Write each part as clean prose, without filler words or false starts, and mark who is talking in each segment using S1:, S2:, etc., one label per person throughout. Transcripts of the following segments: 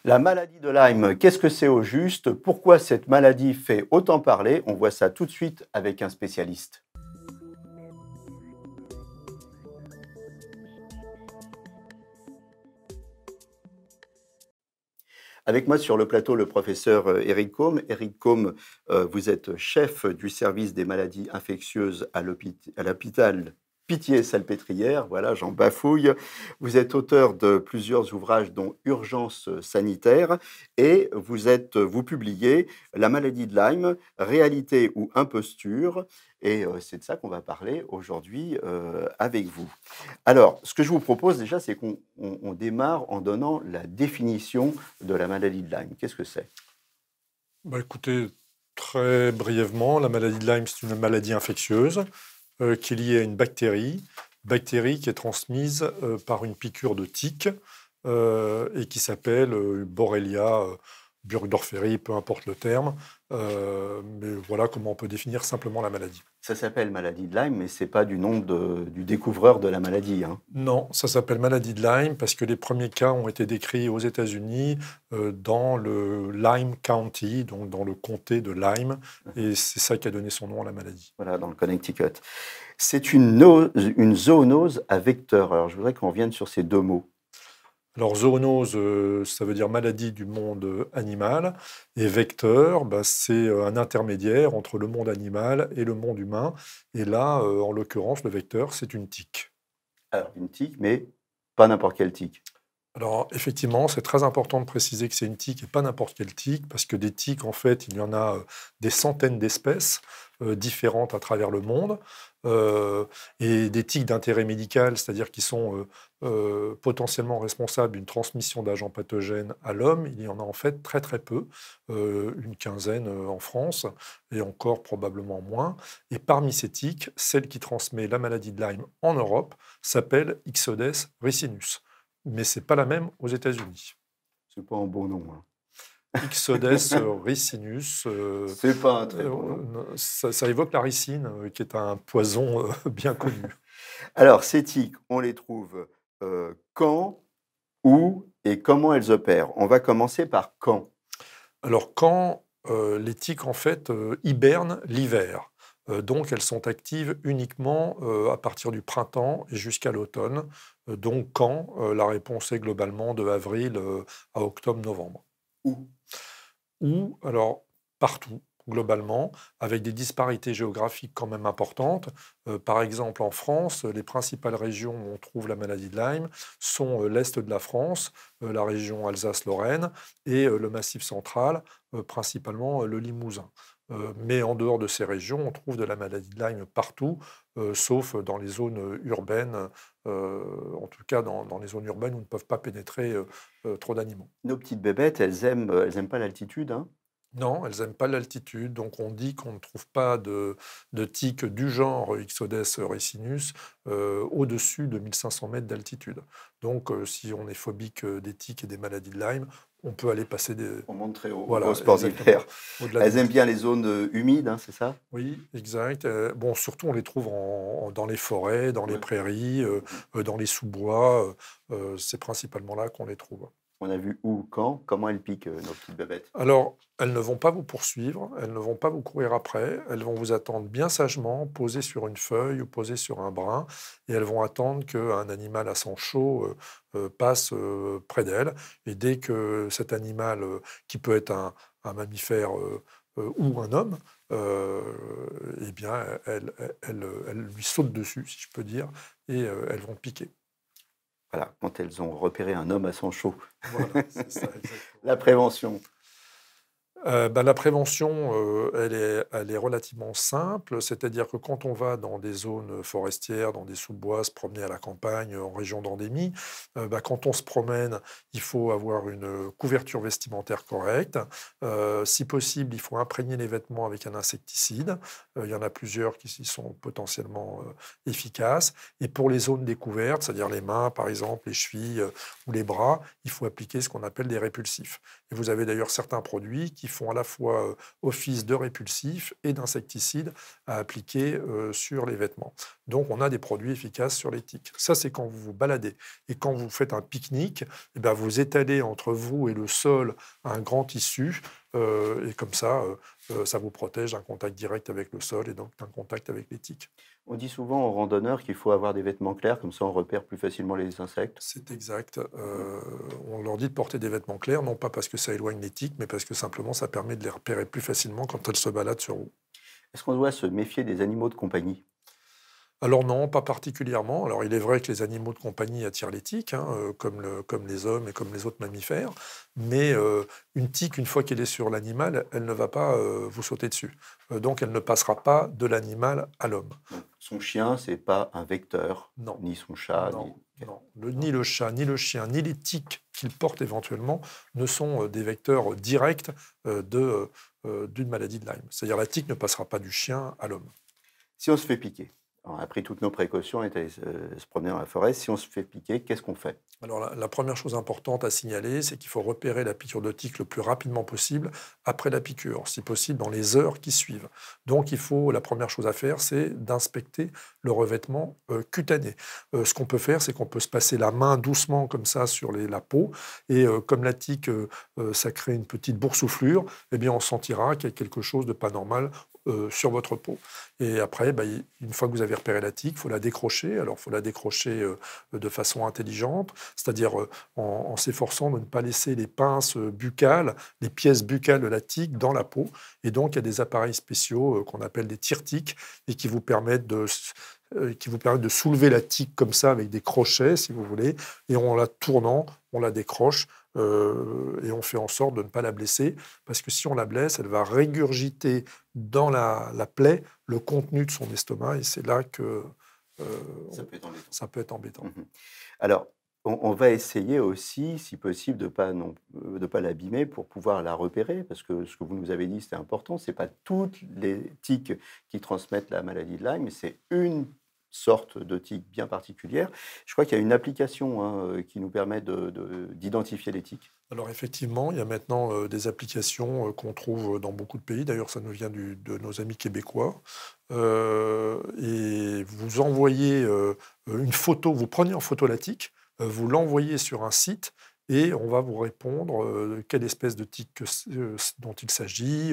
S1: La maladie de Lyme, qu'est-ce que c'est au juste? Pourquoi cette maladie fait autant parler? On voit ça tout de suite avec un spécialiste. Avec moi sur le plateau, le professeur Éric Côme. Éric Côme, vous êtes chef du service des maladies infectieuses à l'hôpital Pitié-Salpêtrière. Voilà, j'en bafouille. Vous êtes auteur de plusieurs ouvrages, dont Urgence sanitaire, et vous publiez La maladie de Lyme, réalité ou imposture. Et c'est de ça qu'on va parler aujourd'hui avec vous. Alors, ce que je vous propose déjà, c'est qu'on démarre en donnant la définition de la maladie de Lyme. Qu'est-ce que c'est?
S2: Bah, écoutez, très brièvement, la maladie de Lyme, c'est une maladie infectieuse qui est liée à une bactérie qui est transmise par une piqûre de tique et qui s'appelle Borrelia burgdorferi, peu importe le terme. Mais voilà comment on peut définir simplement la maladie.
S1: Ça s'appelle maladie de Lyme, mais c'est pas du nom du découvreur de la maladie, hein.
S2: Non, ça s'appelle maladie de Lyme parce que les premiers cas ont été décrits aux États-Unis dans le Lyme County, donc dans le comté de Lyme, et c'est ça qui a donné son nom à la maladie.
S1: Voilà, dans le Connecticut. C'est une zoonose à vecteur. Alors, je voudrais qu'on revienne sur ces deux mots.
S2: Alors zoonose, ça veut dire maladie du monde animal, et vecteur, bah, c'est un intermédiaire entre le monde animal et le monde humain. Et là, en l'occurrence, le vecteur, c'est une tique.
S1: Alors, une tique, mais pas n'importe quelle tique.
S2: Alors, effectivement, c'est très important de préciser que c'est une tique et pas n'importe quelle tique, parce que des tiques, en fait, il y en a des centaines d'espèces différentes à travers le monde, euh, et des tiques d'intérêt médical, c'est-à-dire qui sont potentiellement responsables d'une transmission d'agents pathogènes à l'homme, il y en a en fait très très peu, une quinzaine en France, et encore probablement moins. Et parmi ces tiques, celle qui transmet la maladie de Lyme en Europe s'appelle Ixodes ricinus. Mais c'est pas la même aux États-Unis.
S1: C'est pas un bon nom, hein.
S2: Ixodes ricinus,
S1: C'est pas un très bon nom.
S2: ça évoque la ricine, qui est un poison bien connu.
S1: Alors, ces tiques, on les trouve quand, où et comment elles opèrent? On va commencer par quand.
S2: Alors quand les tiques en fait hibernent l'hiver, donc elles sont actives uniquement à partir du printemps et jusqu'à l'automne. Donc quand la réponse est globalement de avril à octobre-novembre.
S1: Où?
S2: Ou alors partout, globalement, avec des disparités géographiques quand même importantes. Par exemple, en France, les principales régions où on trouve la maladie de Lyme sont l'Est de la France, la région Alsace-Lorraine, et le Massif central, principalement le Limousin. Mais en dehors de ces régions, on trouve de la maladie de Lyme partout, sauf dans les zones urbaines, en tout cas dans les zones urbaines où ne peuvent pas pénétrer trop d'animaux.
S1: Nos petites bébêtes, elles aiment pas l'altitude, hein?
S2: Non, elles n'aiment pas l'altitude, donc on dit qu'on ne trouve pas de tiques du genre Ixodes ricinus au-dessus de 1500 mètres d'altitude. Donc si on est phobique des tiques et des maladies de Lyme, on peut aller passer des...
S1: On monte très haut, au
S2: Voilà,
S1: sport
S2: exactement.
S1: d'hiver.
S2: Au-delà des
S1: Elles aiment
S2: 1000.
S1: bien les zones humides, hein, c'est ça?
S2: Oui, exact. Bon, surtout, on les trouve dans les forêts, dans les
S1: Ouais.
S2: prairies, dans les sous-bois. C'est principalement là qu'on les trouve.
S1: On a vu où, quand, comment elles piquent, nos petites bébêtes.
S2: Alors, elles ne vont pas vous poursuivre, elles ne vont pas vous courir après, elles vont vous attendre bien sagement, posées sur une feuille ou posées sur un brin, et elles vont attendre qu'un animal à sang chaud passe près d'elles. Et dès que cet animal, qui peut être un mammifère ou un homme, eh bien, elles lui sautent dessus, si je peux dire, et elles vont piquer.
S1: Voilà, quand elles ont repéré un homme à sang chaud.
S2: Voilà, c'est ça, exactement.
S1: La prévention.
S2: Bah, la prévention, elle est relativement simple, c'est-à-dire que quand on va dans des zones forestières, dans des sous-bois, se promener à la campagne, en région d'endémie, bah, quand on se promène, il faut avoir une couverture vestimentaire correcte. Si possible, il faut imprégner les vêtements avec un insecticide. Il y en a plusieurs qui y sont potentiellement efficaces. Et pour les zones découvertes, c'est-à-dire les mains, par exemple, les chevilles ou les bras, il faut appliquer ce qu'on appelle des répulsifs. Et vous avez d'ailleurs certains produits qui font à la fois office de répulsif et d'insecticide à appliquer sur les vêtements. Donc, on a des produits efficaces sur les tiques. Ça, c'est quand vous vous baladez. Et quand vous faites un pique-nique, eh ben, vous étalez entre vous et le sol un grand tissu, et comme ça, ça vous protège d'un contact direct avec le sol et donc d'un contact avec les tiques.
S1: On dit souvent aux randonneurs qu'il faut avoir des vêtements clairs, comme ça on repère plus facilement les insectes.
S2: C'est exact.
S1: Mhm.
S2: On leur dit de porter des vêtements clairs, non pas parce que ça éloigne les tiques, mais parce que simplement ça permet de les repérer plus facilement quand elles se baladent sur vous.
S1: Est-ce qu'on doit se méfier des animaux de compagnie?
S2: Alors non, pas particulièrement. Alors il est vrai que les animaux de compagnie attirent les tiques, hein, comme les hommes et comme les autres mammifères, mais une tique, une fois qu'elle est sur l'animal, elle ne va pas vous sauter dessus. Donc elle ne passera pas de l'animal à l'homme.
S1: Donc, son chien, c'est pas un vecteur,
S2: Non,
S1: ni son chat,
S2: non,
S1: ni...
S2: non.
S1: Non.
S2: Ni le chat, ni le chien, ni les tiques qu'ils portent éventuellement ne sont des vecteurs directs d'une maladie de Lyme. C'est-à-dire la tique ne passera pas du chien à l'homme.
S1: Si on se fait piquer, on a pris toutes nos précautions, on est allé se promener dans la forêt, si on se fait piquer, qu'est-ce qu'on fait?
S2: Alors la première chose importante à signaler, c'est qu'il faut repérer la piqûre de tique le plus rapidement possible après la piqûre, si possible dans les heures qui suivent. Donc la première chose à faire, c'est d'inspecter le revêtement cutané. Ce qu'on peut faire, c'est qu'on peut se passer la main doucement comme ça sur la peau, et comme la tique, ça crée une petite boursouflure, eh bien on sentira qu'il y a quelque chose de pas normal sur votre peau. Et après, une fois que vous avez repéré la tique, il faut la décrocher. Alors, il faut la décrocher de façon intelligente, c'est-à-dire en s'efforçant de ne pas laisser les pinces buccales, les pièces buccales de la tique dans la peau. Et donc, il y a des appareils spéciaux qu'on appelle des tire-tiques et qui vous permettent de soulever la tique comme ça avec des crochets, si vous voulez, et en la tournant, on la décroche et on fait en sorte de ne pas la blesser, parce que si on la blesse, elle va régurgiter dans la plaie le contenu de son estomac, et c'est là que
S1: Ça peut être embêtant.
S2: ça peut être embêtant.
S1: Mhm. Alors, on va essayer aussi, si possible, de de pas l'abîmer pour pouvoir la repérer, parce que ce que vous nous avez dit, c'est important, c'est pas toutes les tiques qui transmettent la maladie de Lyme, mais c'est une sorte de tique bien particulière. Je crois qu'il y a une application qui nous permet d'identifier les tiques.
S2: Alors effectivement, il y a maintenant des applications qu'on trouve dans beaucoup de pays. D'ailleurs, ça nous vient de nos amis québécois. Et vous envoyez une photo, vous prenez en photo la tique, vous l'envoyez sur un site et on va vous répondre quelle espèce de tique dont il s'agit,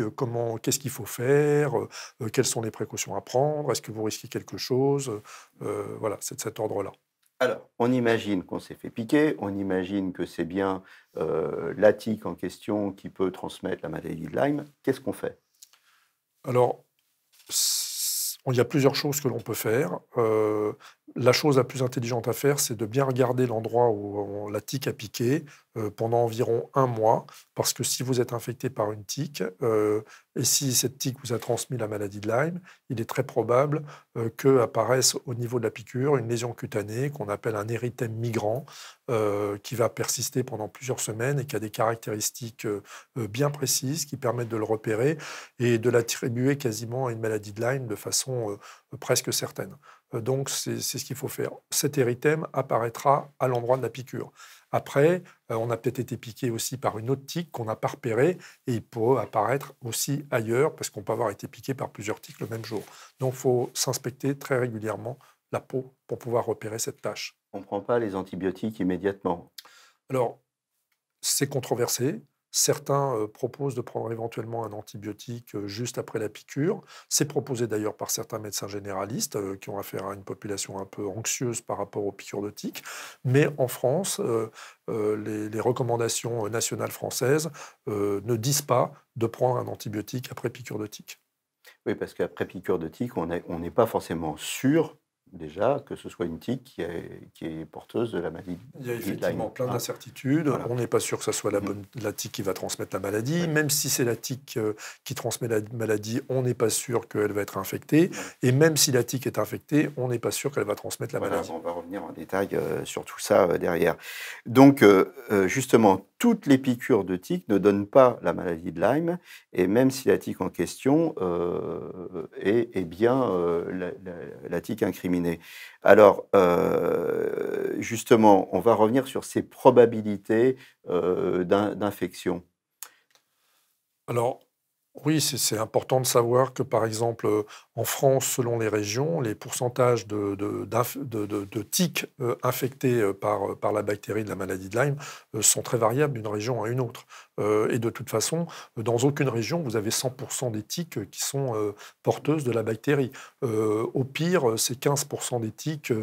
S2: qu'est-ce qu'il faut faire, quelles sont les précautions à prendre, est-ce que vous risquez quelque chose. Voilà, c'est de cet ordre-là.
S1: Alors, on imagine qu'on s'est fait piquer, on imagine que c'est bien la tique en question qui peut transmettre la maladie de Lyme. Qu'est-ce qu'on fait?
S2: Alors, il y a plusieurs choses que l'on peut faire. La chose la plus intelligente à faire, c'est de bien regarder l'endroit où la tique a piqué pendant environ 1 mois, parce que si vous êtes infecté par une tique, et si cette tique vous a transmis la maladie de Lyme, il est très probable qu'apparaisse au niveau de la piqûre une lésion cutanée qu'on appelle un érythème migrant, qui va persister pendant plusieurs semaines et qui a des caractéristiques bien précises qui permettent de le repérer et de l'attribuer quasiment à une maladie de Lyme de façon presque certaine. Donc, c'est ce qu'il faut faire. Cet érythème apparaîtra à l'endroit de la piqûre. Après, on a peut-être été piqué aussi par une autre tique qu'on n'a pas repérée et il peut apparaître aussi ailleurs parce qu'on peut avoir été piqué par plusieurs tiques le même jour. Donc, il faut s'inspecter très régulièrement la peau pour pouvoir repérer cette tache.
S1: On ne prend pas les antibiotiques immédiatement.
S2: Alors, c'est controversé. Certains proposent de prendre éventuellement un antibiotique juste après la piqûre. C'est proposé d'ailleurs par certains médecins généralistes qui ont affaire à une population un peu anxieuse par rapport aux piqûres de tiques. Mais en France, les recommandations nationales françaises ne disent pas de prendre un antibiotique après piqûre de tique.
S1: Oui, parce qu'après piqûre de tique, on n'est pas forcément sûr, déjà, que ce soit une tique qui est porteuse de la maladie
S2: Il y a
S1: de
S2: effectivement
S1: Lyme.
S2: plein
S1: Hein.
S2: d'incertitudes.
S1: Voilà.
S2: On n'est pas sûr que ce soit
S1: Mhm.
S2: la tique qui va transmettre la maladie.
S1: Ouais.
S2: Même si c'est la tique qui transmet la maladie, on n'est pas sûr qu'elle va être infectée.
S1: Ouais.
S2: Et même si la tique est infectée, on n'est pas sûr qu'elle va transmettre la
S1: Voilà,
S2: maladie.
S1: on va revenir en détail sur tout ça derrière. Donc, justement, toutes les piqûres de tique ne donnent pas la maladie de Lyme, et même si la tique en question est bien la tique incriminée. Alors, justement, on va revenir sur ces probabilités d'infection.
S2: Alors, oui, c'est important de savoir que, par exemple, en France, selon les régions, les pourcentages de tiques infectés par la bactérie de la maladie de Lyme sont très variables d'une région à une autre. Et de toute façon, dans aucune région, vous avez 100% des tiques qui sont porteuses de la bactérie. Au pire, c'est 15% des tiques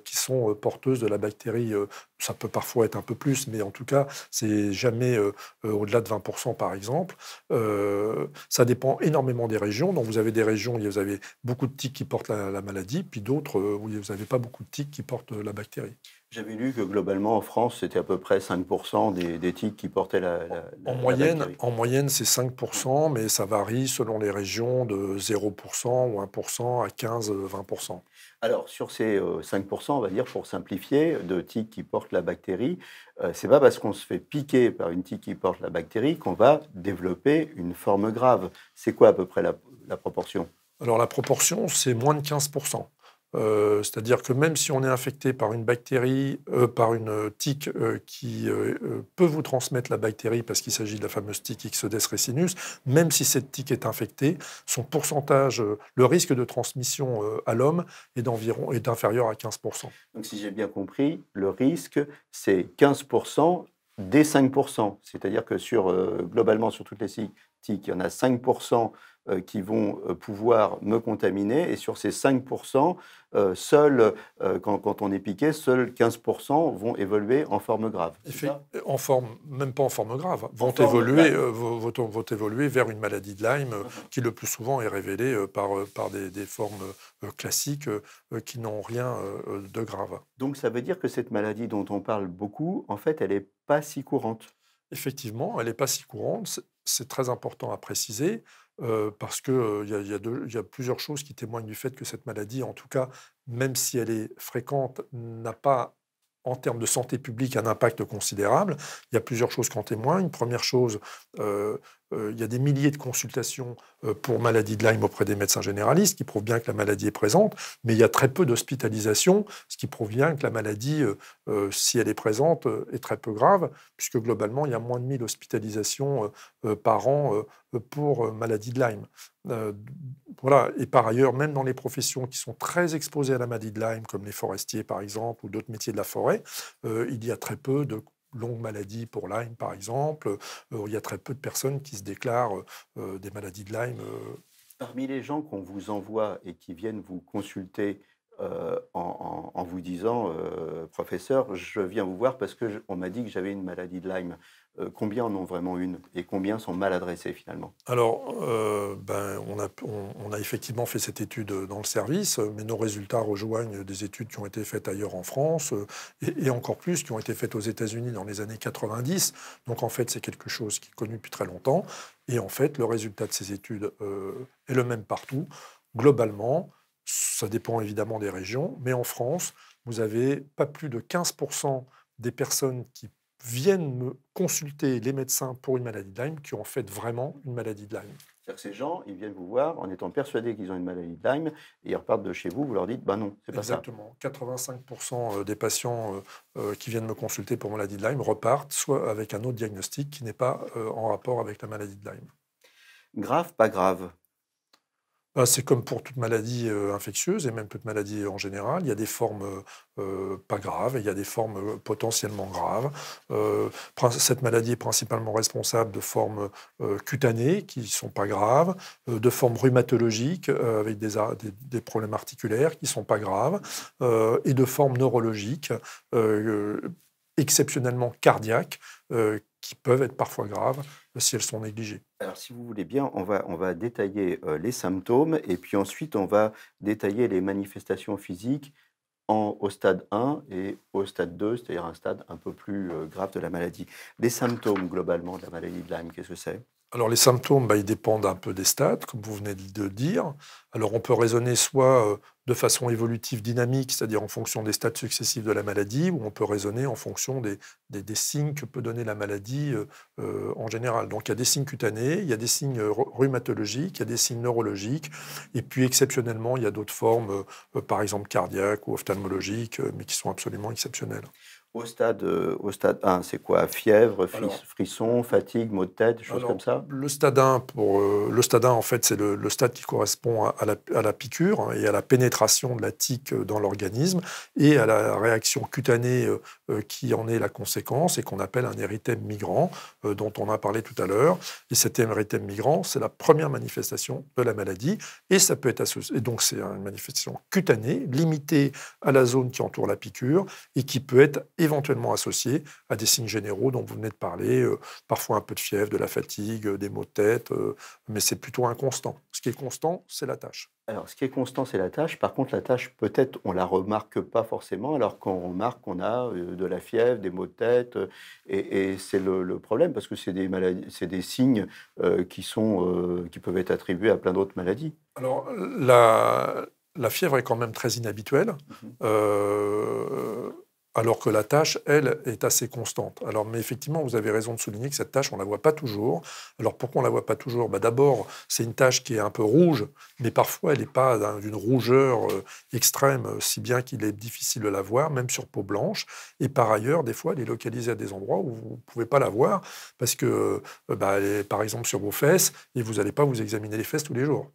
S2: qui sont porteuses de la bactérie. Ça peut parfois être un peu plus, mais en tout cas, c'est jamais au-delà de 20% par exemple. Ça dépend énormément des régions. Donc vous avez des régions où vous avez beaucoup de tiques qui portent la maladie, puis d'autres où vous n'avez pas beaucoup de tiques qui portent la bactérie.
S1: J'avais lu que globalement en France, c'était à peu près 5% des tiques qui portaient la bactérie.
S2: En moyenne, c'est 5%, mais ça varie selon les régions de 0% ou 1% à 15-20%.
S1: Alors, sur ces 5%, on va dire, pour simplifier, de tiques qui portent la bactérie, c'est pas parce qu'on se fait piquer par une tique qui porte la bactérie qu'on va développer une forme grave. C'est quoi à peu près la proportion?
S2: Alors la proportion, c'est moins de 15%. C'est-à-dire que même si on est infecté par une bactérie, par une tique qui peut vous transmettre la bactérie parce qu'il s'agit de la fameuse tique Ixodes ricinus, même si cette tique est infectée, son pourcentage, le risque de transmission à l'homme est inférieur à 15%.
S1: Donc, si j'ai bien compris, le risque, c'est 15% des 5%. C'est-à-dire que globalement, sur toutes les tiques, il y en a 5% qui vont pouvoir me contaminer. Et sur ces 5%, quand on est piqué, seuls 15% vont évoluer en forme grave.
S2: En forme, même pas en forme grave, vont évoluer vers une maladie de Lyme qui le plus souvent est révélée par des formes classiques qui n'ont rien de grave.
S1: Donc ça veut dire que cette maladie dont on parle beaucoup, en fait, elle n'est pas si courante.
S2: Effectivement, elle n'est pas si courante. C'est très important à préciser parce qu'il y a plusieurs choses qui témoignent du fait que cette maladie, en tout cas, même si elle est fréquente, n'a pas, en termes de santé publique, un impact considérable. Il y a plusieurs choses qui en témoignent. Première chose, il y a des milliers de consultations pour maladie de Lyme auprès des médecins généralistes qui prouvent bien que la maladie est présente, mais il y a très peu d'hospitalisations, ce qui prouve bien que la maladie, si elle est présente, est très peu grave, puisque globalement, il y a moins de 1000 hospitalisations par an pour maladie de Lyme. Voilà. Et par ailleurs, même dans les professions qui sont très exposées à la maladie de Lyme, comme les forestiers par exemple, ou d'autres métiers de la forêt, il y a très peu de longues maladies pour Lyme, par exemple. Il y a très peu de personnes qui se déclarent des maladies de Lyme.
S1: Parmi les gens qu'on vous envoie et qui viennent vous consulter en vous disant professeur, je viens vous voir parce qu'on m'a dit que j'avais une maladie de Lyme. Combien en ont vraiment une et combien sont mal adressés finalement?
S2: Alors, on a effectivement fait cette étude dans le service, mais nos résultats rejoignent des études qui ont été faites ailleurs en France et encore plus qui ont été faites aux États-Unis dans les années 90. Donc en fait, c'est quelque chose qui est connu depuis très longtemps. Et en fait, le résultat de ces études est le même partout. Globalement, ça dépend évidemment des régions, mais en France, vous avez pas plus de 15% des personnes qui viennent me consulter les médecins pour une maladie de Lyme qui ont en fait vraiment une maladie de Lyme.
S1: C'est-à-dire que ces gens, ils viennent vous voir en étant persuadés qu'ils ont une maladie de Lyme et ils repartent de chez vous, vous leur dites bah non, c'est pas ça.
S2: Exactement. 85% des patients qui viennent me consulter pour maladie de Lyme repartent soit avec un autre diagnostic qui n'est pas en rapport avec la maladie de Lyme.
S1: Grave, pas grave.
S2: C'est comme pour toute maladie infectieuse et même toute maladie en général. Il y a des formes pas graves et il y a des formes potentiellement graves. Cette maladie est principalement responsable de formes cutanées qui ne sont pas graves, de formes rhumatologiques avec des problèmes articulaires qui ne sont pas graves et de formes neurologiques exceptionnellement cardiaques qui peuvent être parfois graves si elles sont négligées.
S1: Alors, si vous voulez bien, on va détailler les symptômes et puis ensuite, on va détailler les manifestations physiques au stade 1 et au stade 2, c'est-à-dire un stade un peu plus grave de la maladie. Les symptômes, globalement, de la maladie de Lyme, qu'est-ce que c'est?
S2: Alors les symptômes, ils dépendent un peu des stades, comme vous venez de dire. Alors on peut raisonner soit de façon évolutive dynamique, c'est-à-dire en fonction des stades successifs de la maladie, ou on peut raisonner en fonction des signes que peut donner la maladie en général. Donc il y a des signes cutanés, il y a des signes rhumatologiques, il y a des signes neurologiques, et puis exceptionnellement, il y a d'autres formes, par exemple cardiaques ou ophtalmologiques, mais qui sont absolument exceptionnelles.
S1: Au stade 1, c'est quoi? Fièvre,
S2: Alors,
S1: frisson, fatigue, maux de tête, des choses comme
S2: Alors,
S1: ça?
S2: le stade 1, en fait, c'est le stade qui correspond à la piqûre, hein, et à la pénétration de la tique dans l'organisme et à la réaction cutanée qui en est la conséquence et qu'on appelle un érythème migrant, dont on a parlé tout à l'heure. Et cet érythème migrant, c'est la première manifestation de la maladie et ça peut être associé. Et donc, c'est une manifestation cutanée, limitée à la zone qui entoure la piqûre et qui peut être éventuellement associée à des signes généraux dont vous venez de parler. Parfois un peu de fièvre, de la fatigue, des maux de tête, mais c'est plutôt inconstant. Ce qui est constant, c'est la tâche.
S1: Alors, ce qui est constant, c'est la tâche. Par contre, la tâche, peut-être, on la remarque pas forcément, alors qu'on remarque qu'on a de la fièvre, des maux de tête, et c'est le problème, parce que c'est des maladies, c'est des signes qui peuvent être attribués à plein d'autres maladies.
S2: Alors, la fièvre est quand même très inhabituelle,
S1: Mhm.
S2: euh, alors que la tâche, elle, est assez constante. Alors, mais effectivement, vous avez raison de souligner que cette tâche, on ne la voit pas toujours. Alors, pourquoi on ne la voit pas toujours? D'abord, c'est une tâche qui est un peu rouge, mais parfois, elle n'est pas d'une rougeur extrême, si bien qu'il est difficile de la voir, même sur peau blanche. Et par ailleurs, des fois, elle est localisée à des endroits où vous ne pouvez pas la voir, parce que, elle est, par exemple, sur vos fesses, et vous n'allez pas vous examiner les fesses tous les jours.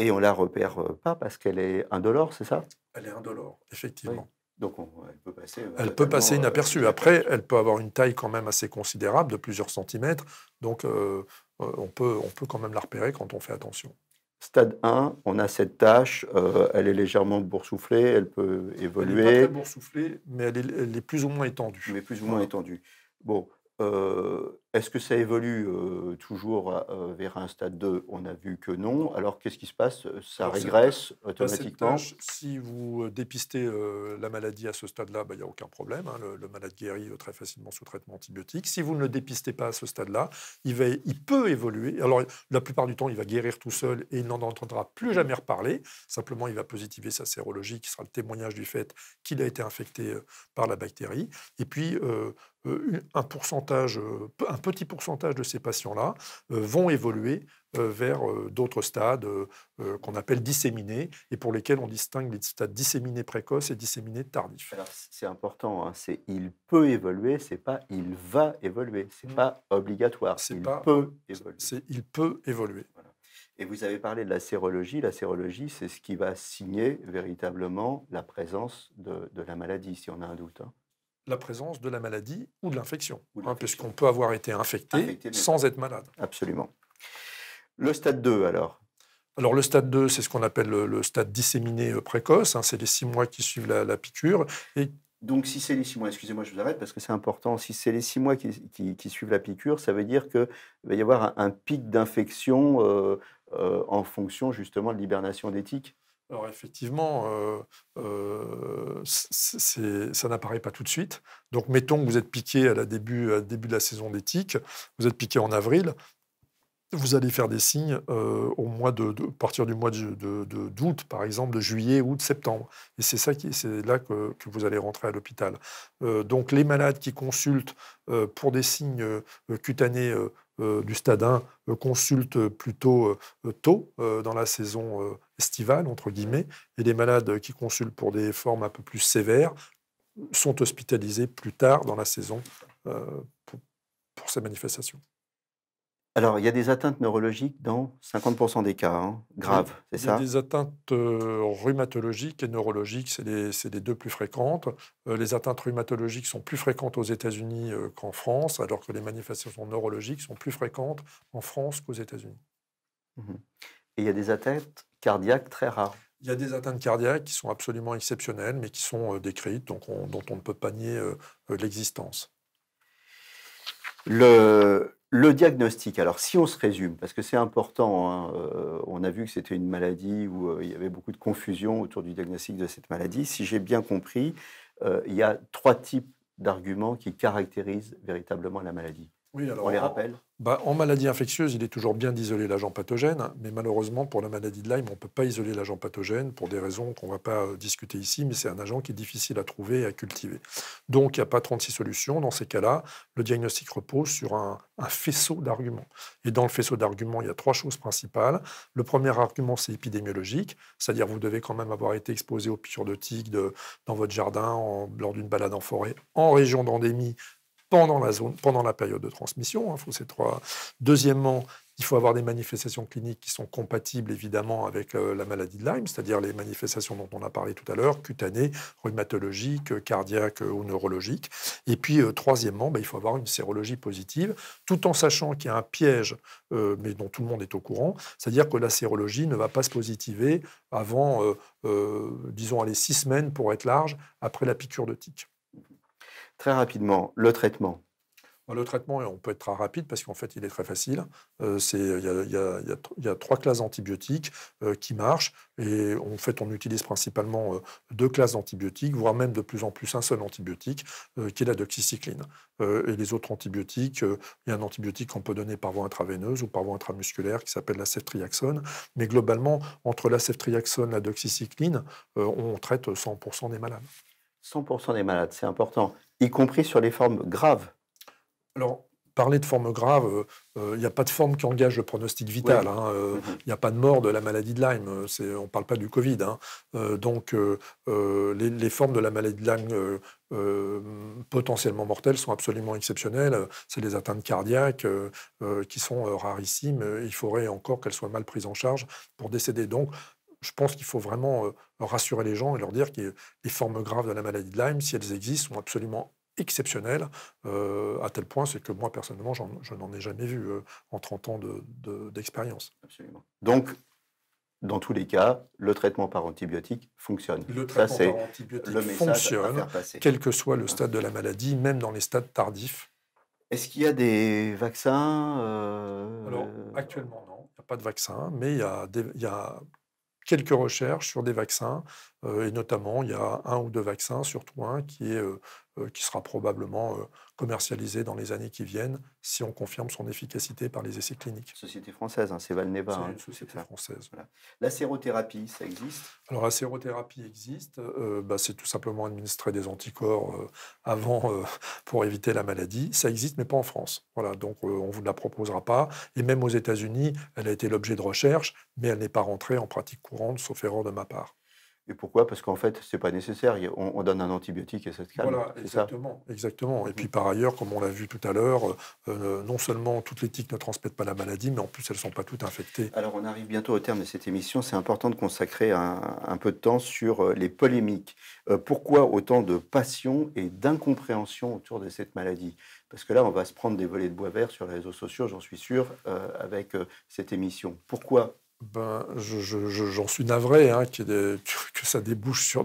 S1: Et on la repère pas parce qu'elle est indolore, c'est ça?
S2: Elle est indolore,
S1: Oui.
S2: effectivement.
S1: Donc, elle peut passer
S2: Elle peut passer
S1: totalement
S2: inaperçue. Après,
S1: inaperçue.
S2: elle peut avoir une taille quand même assez considérable, de plusieurs centimètres. Donc, on peut quand même la repérer quand on fait attention.
S1: Stade 1, on a cette tâche, elle est légèrement boursouflée, elle peut
S2: Elle n'est pas très
S1: évoluer,
S2: boursouflée, mais elle est plus ou moins étendue.
S1: mais plus ou moins
S2: Voilà.
S1: étendue. Bon, est-ce que ça évolue toujours vers un stade 2? On a vu que non. Alors qu'est-ce qui se passe? Ça
S2: Alors,
S1: régresse
S2: cette
S1: automatiquement?
S2: tâche, si vous dépistez la maladie à ce stade-là, il n'y a aucun problème, hein. Le malade guérit très facilement sous traitement antibiotique. Si vous ne le dépistez pas à ce stade-là, il peut évoluer. Alors, la plupart du temps, il va guérir tout seul et il n'en entendra plus jamais reparler. Simplement, il va positiver sa sérologie, qui sera le témoignage du fait qu'il a été infecté par la bactérie. Et puis, un petit pourcentage de ces patients-là vont évoluer vers d'autres stades qu'on appelle disséminés et pour lesquels on distingue les stades disséminés précoces et disséminés tardifs.
S1: Alors c'est important, hein, c'est il peut évoluer, c'est pas il va évoluer, c'est
S2: Mm.
S1: pas obligatoire,
S2: C'est
S1: il
S2: pas,
S1: peut évoluer.
S2: il peut évoluer.
S1: Voilà. Et vous avez parlé de la sérologie. La sérologie, c'est ce qui va signer véritablement la présence de la maladie, si on a un doute, hein,
S2: La présence de la maladie ou de l'infection,
S1: ou de
S2: hein,
S1: l'infection.
S2: puisqu'on peut avoir été infecté
S1: Infecté, mais pas.
S2: sans être malade.
S1: Absolument. Le stade 2, alors.
S2: Alors le stade 2, c'est ce qu'on appelle le stade disséminé précoce, hein, c'est les 6 mois qui suivent la piqûre. Et
S1: Donc, si c'est les 6 mois, excusez-moi, je vous arrête parce que c'est important. Si c'est les 6 mois qui suivent la piqûre, ça veut dire qu'il va y avoir un pic d'infection en fonction justement de l'hibernation des tiques.
S2: alors effectivement, ça n'apparaît pas tout de suite. Donc mettons que vous êtes piqué à début de la saison des tiques, vous êtes piqué en avril, vous allez faire des signes à partir du mois d'août, par exemple, de juillet, août, septembre. Et c'est là que vous allez rentrer à l'hôpital. Donc les malades qui consultent pour des signes cutanés du stade 1 consultent plutôt tôt dans la saison estivale, entre guillemets, et les malades qui consultent pour des formes un peu plus sévères sont hospitalisés plus tard dans la saison euh, pour, pour ces manifestations.
S1: Alors, il y a des atteintes neurologiques dans 50% des cas, hein,
S2: Oui,
S1: graves, c'est
S2: il y a
S1: ça?
S2: des atteintes rhumatologiques et neurologiques, c'est les deux plus fréquentes. Les atteintes rhumatologiques sont plus fréquentes aux États-Unis qu'en France, alors que les manifestations neurologiques sont plus fréquentes en France qu'aux États-Unis.
S1: Mhm. Et il y a des atteintes cardiaques très rares.
S2: Il y a des atteintes cardiaques qui sont absolument exceptionnelles, mais qui sont décrites, dont on ne peut pas nier l'existence.
S1: Le diagnostic, alors si on se résume, parce que c'est important, hein, on a vu que c'était une maladie où il y avait beaucoup de confusion autour du diagnostic de cette maladie. Si j'ai bien compris, il y a 3 types d'arguments qui caractérisent véritablement la maladie.
S2: Oui,
S1: On les rappelle.
S2: en maladie infectieuse, il est toujours bien d'isoler l'agent pathogène, mais malheureusement, pour la maladie de Lyme, on ne peut pas isoler l'agent pathogène pour des raisons qu'on ne va pas discuter ici, mais c'est un agent qui est difficile à trouver et à cultiver. Donc, il n'y a pas 36 solutions. Dans ces cas-là, le diagnostic repose sur un faisceau d'arguments. Et dans le faisceau d'arguments, il y a 3 choses principales. Le premier argument, c'est épidémiologique, c'est-à-dire vous devez quand même avoir été exposé aux piqûres de tiques dans votre jardin, lors d'une balade en forêt, en région d'endémie, pendant la période de transmission. Faut ces 3. Deuxièmement, il faut avoir des manifestations cliniques qui sont compatibles évidemment avec la maladie de Lyme, c'est-à-dire les manifestations dont on a parlé tout à l'heure, cutanées, rhumatologiques, cardiaques ou neurologiques. Et puis troisièmement, il faut avoir une sérologie positive, tout en sachant qu'il y a un piège, mais dont tout le monde est au courant, c'est-à-dire que la sérologie ne va pas se positiver avant, disons, 6 semaines pour être large, après la piqûre de tique.
S1: Très rapidement, le traitement.
S2: Le traitement, on peut être très rapide parce qu'en fait, il est très facile. Il y a 3 classes d'antibiotiques qui marchent. Et en fait, on utilise principalement 2 classes d'antibiotiques, voire même de plus en plus un seul antibiotique, qui est la doxycycline. Et les autres antibiotiques, il y a un antibiotique qu'on peut donner par voie intraveineuse ou par voie intramusculaire qui s'appelle la ceftriaxone. Mais globalement, entre la ceftriaxone et la doxycycline, on traite 100% des malades.
S1: 100% des malades, c'est important, y compris sur les formes graves.
S2: Alors, parler de forme grave, il n'y a pas de forme qui engage le pronostic vital.
S1: Oui.
S2: Il n'y a pas de mort de la maladie de Lyme. On ne parle pas du Covid. Donc, les formes de la maladie de Lyme potentiellement mortelles sont absolument exceptionnelles. C'est les atteintes cardiaques qui sont rarissimes. Il faudrait encore qu'elles soient mal prises en charge pour décéder. Donc, je pense qu'il faut vraiment rassurer les gens et leur dire que les formes graves de la maladie de Lyme, si elles existent, sont absolument exceptionnel, à tel point, c'est que moi, personnellement, je n'en ai jamais vu en 30 ans d'expérience.
S1: Absolument. Donc, dans tous les cas, le traitement par antibiotique fonctionne.
S2: Le traitement par antibiotique fonctionne, quel que soit le stade de la maladie, même dans les stades tardifs.
S1: Est-ce qu'il y a des vaccins
S2: Alors, actuellement, non. Il n'y a pas de vaccin, mais il y a quelques recherches sur des vaccins, et notamment, il y a 1 ou 2 vaccins, surtout un qui sera probablement commercialisé dans les années qui viennent, si on confirme son efficacité par les essais cliniques.
S1: Société française, c'est Valneva.
S2: C'est une société française.
S1: Voilà. La sérothérapie, ça existe?
S2: Alors la sérothérapie existe, c'est tout simplement administrer des anticorps avant pour éviter la maladie. Ça existe, mais pas en France. Voilà, donc on ne vous la proposera pas. Et même aux États-Unis, elle a été l'objet de recherche, mais elle n'est pas rentrée en pratique courante, sauf erreur de ma part.
S1: Et pourquoi? Parce qu'en fait, c'est pas nécessaire. On donne un antibiotique et ça se calme.
S2: Voilà, exactement. Et puis par ailleurs, comme on l'a vu tout à l'heure, non seulement toutes les tiques ne transmettent pas la maladie, mais en plus elles ne sont pas toutes infectées.
S1: Alors on arrive bientôt au terme de cette émission. C'est important de consacrer un peu de temps sur les polémiques. Pourquoi autant de passion et d'incompréhension autour de cette maladie? Parce que là, on va se prendre des volets de bois vert sur les réseaux sociaux, j'en suis sûr, avec cette émission. Pourquoi?
S2: J'en suis navré que ça débouche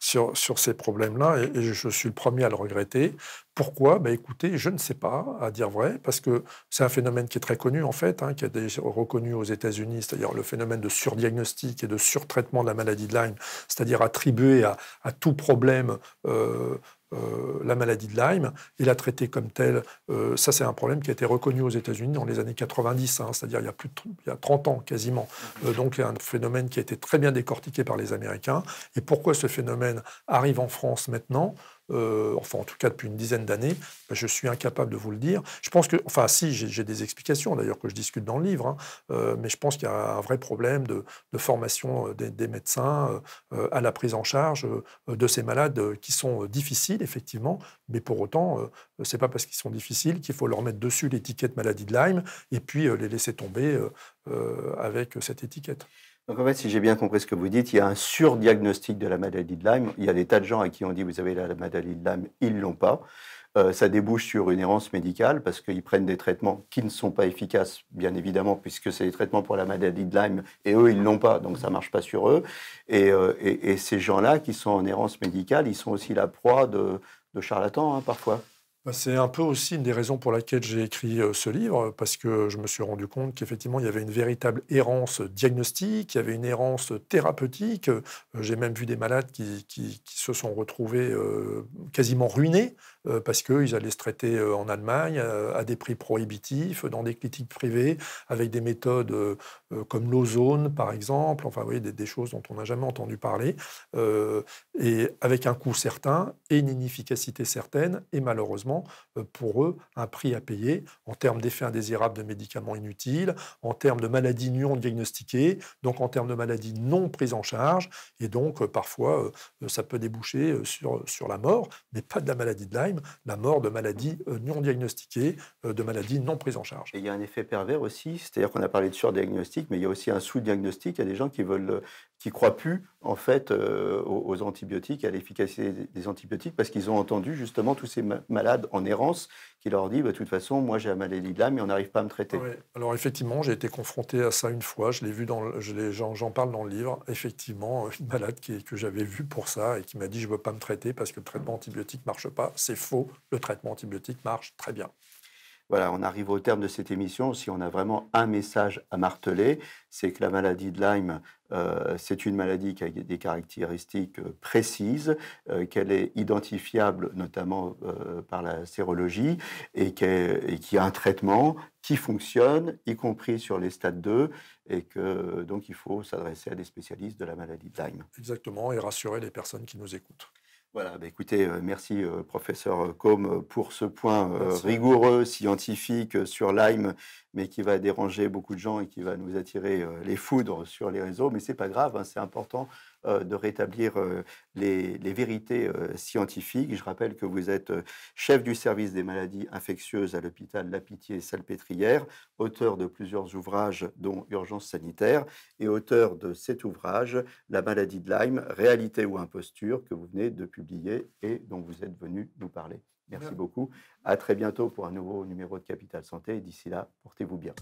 S2: sur ces problèmes-là, et je suis le premier à le regretter. Pourquoi? Écoutez, je ne sais pas, à dire vrai, parce que c'est un phénomène qui est très connu, en fait, qui a été reconnu aux États-Unis, c'est-à-dire le phénomène de surdiagnostic et de surtraitement de la maladie de Lyme, c'est-à-dire attribuer à tout problème la maladie de Lyme et la traiter comme telle. Ça, c'est un problème qui a été reconnu aux États-Unis dans les années 90, c'est-à-dire il y a 30 ans quasiment. Donc, c'est un phénomène qui a été très bien décortiqué par les Américains. Et pourquoi ce phénomène arrive en France maintenant? Enfin en tout cas depuis une dizaine d'années, je suis incapable de vous le dire. Je pense que, enfin si, j'ai des explications d'ailleurs que je discute dans le livre, mais je pense qu'il y a un vrai problème de formation des médecins à la prise en charge de ces malades qui sont difficiles effectivement, mais pour autant, c'est pas parce qu'ils sont difficiles qu'il faut leur mettre dessus l'étiquette maladie de Lyme et puis les laisser tomber avec cette étiquette.
S1: Donc en fait, si j'ai bien compris ce que vous dites, il y a un surdiagnostic de la maladie de Lyme. Il y a des tas de gens à qui on dit vous avez la maladie de Lyme, ils ne l'ont pas. Ça débouche sur une errance médicale parce qu'ils prennent des traitements qui ne sont pas efficaces, bien évidemment, puisque c'est des traitements pour la maladie de Lyme et eux, ils ne l'ont pas, donc ça ne marche pas sur eux. Et ces gens-là qui sont en errance médicale, ils sont aussi la proie de charlatans parfois.
S2: C'est un peu aussi une des raisons pour laquelle j'ai écrit ce livre, parce que je me suis rendu compte qu'effectivement, il y avait une véritable errance diagnostique, il y avait une errance thérapeutique. J'ai même vu des malades qui se sont retrouvés quasiment ruinés parce qu'ils allaient se traiter en Allemagne à des prix prohibitifs, dans des cliniques privées, avec des méthodes comme l'ozone, par exemple, enfin, vous voyez, des choses dont on n'a jamais entendu parler, et avec un coût certain et une inefficacité certaine, et malheureusement, pour eux, un prix à payer en termes d'effets indésirables de médicaments inutiles, en termes de maladies non diagnostiquées, donc en termes de maladies non prises en charge, et donc parfois, ça peut déboucher sur la mort, mais pas de la maladie de Lyme, la mort de maladies non diagnostiquées, de maladies non prises en charge.
S1: Et il y a un effet pervers aussi, c'est-à-dire qu'on a parlé de surdiagnostic, mais il y a aussi un sous-diagnostic. Il y a des gens qui veulent, qui croient plus en fait aux antibiotiques, à l'efficacité des antibiotiques, parce qu'ils ont entendu justement tous ces malades en errance qui leur disent, bah, de toute façon, moi j'ai la maladie de Lyme, mais on n'arrive pas à me traiter.
S2: Ouais. Alors effectivement, j'ai été confronté à ça une fois. Je l'ai vu j'en parle dans le livre. Effectivement, une malade que j'avais vue pour ça et qui m'a dit je veux pas me traiter parce que le traitement antibiotique marche pas. C'est faux. Le traitement antibiotique marche très bien.
S1: Voilà, on arrive au terme de cette émission. Si on a vraiment un message à marteler, c'est que la maladie de Lyme, c'est une maladie qui a des caractéristiques précises, qu'elle est identifiable notamment par la sérologie et qui a un traitement qui fonctionne, y compris sur les stades 2, et que donc il faut s'adresser à des spécialistes de la maladie de Lyme.
S2: Exactement, et rassurer les personnes qui nous écoutent.
S1: Voilà, bah écoutez, merci professeur Combe pour ce point
S2: Merci.
S1: rigoureux, scientifique sur Lyme, mais qui va déranger beaucoup de gens et qui va nous attirer les foudres sur les réseaux. Mais c'est pas grave, hein, c'est important de rétablir les vérités scientifiques. Je rappelle que vous êtes chef du service des maladies infectieuses à l'hôpital La Pitié-Salpêtrière, auteur de plusieurs ouvrages dont Urgence sanitaire et auteur de cet ouvrage La maladie de Lyme, réalité ou imposture, que vous venez de publier et dont vous êtes venu nous parler. Merci beaucoup. À très bientôt pour un nouveau numéro de Capital Santé. Et d'ici là, portez-vous bien.